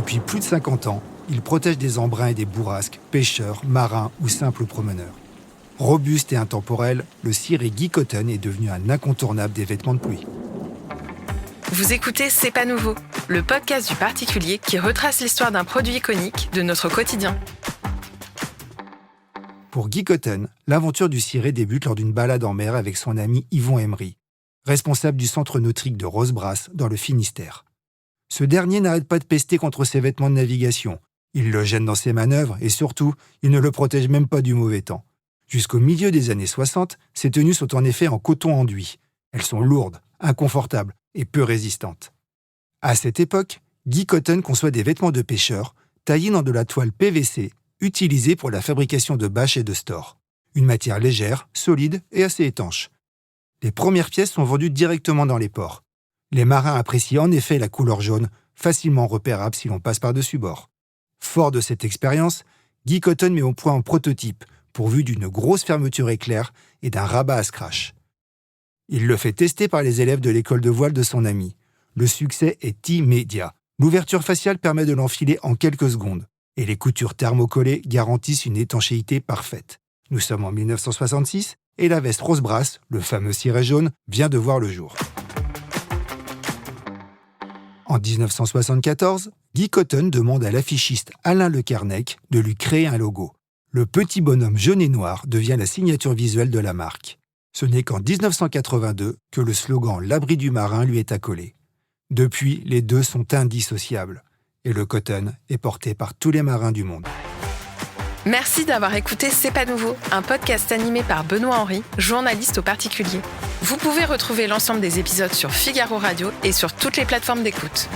Depuis plus de 50 ans, il protège des embruns et des bourrasques, pêcheurs, marins ou simples promeneurs. Robuste et intemporel, le ciré Guy Cotton est devenu un incontournable des vêtements de pluie. Vous écoutez C'est pas nouveau, le podcast du particulier qui retrace l'histoire d'un produit iconique de notre quotidien. Pour Guy Cotton, l'aventure du ciré débute lors d'une balade en mer avec son ami Yvon Emery, responsable du centre nautique de Rosebras dans le Finistère. Ce dernier n'arrête pas de pester contre ses vêtements de navigation. Il le gêne dans ses manœuvres et surtout, il ne le protège même pas du mauvais temps. Jusqu'au milieu des années 60, ces tenues sont en effet en coton enduit. Elles sont lourdes, inconfortables et peu résistantes. À cette époque, Guy Cotton conçoit des vêtements de pêcheurs taillés dans de la toile PVC utilisée pour la fabrication de bâches et de stores. Une matière légère, solide et assez étanche. Les premières pièces sont vendues directement dans les ports. Les marins apprécient en effet la couleur jaune, facilement repérable si l'on passe par-dessus bord. Fort de cette expérience, Guy Cotton met au point un prototype pourvu d'une grosse fermeture éclair et d'un rabat à scratch. Il le fait tester par les élèves de l'école de voile de son ami. Le succès est immédiat. L'ouverture faciale permet de l'enfiler en quelques secondes et les coutures thermocollées garantissent une étanchéité parfaite. Nous sommes en 1966 et la veste Rosebras, le fameux ciré jaune, vient de voir le jour. En 1974, Guy Cotton demande à l'affichiste Alain Le Kernec de lui créer un logo. Le petit bonhomme jaune et noir devient la signature visuelle de la marque. Ce n'est qu'en 1982 que le slogan « L'abri du marin » lui est accolé. Depuis, les deux sont indissociables. Et le Cotton est porté par tous les marins du monde. Merci d'avoir écouté C'est pas nouveau, un podcast animé par Benoît Henry, journaliste au particulier. Vous pouvez retrouver l'ensemble des épisodes sur Figaro Radio et sur toutes les plateformes d'écoute.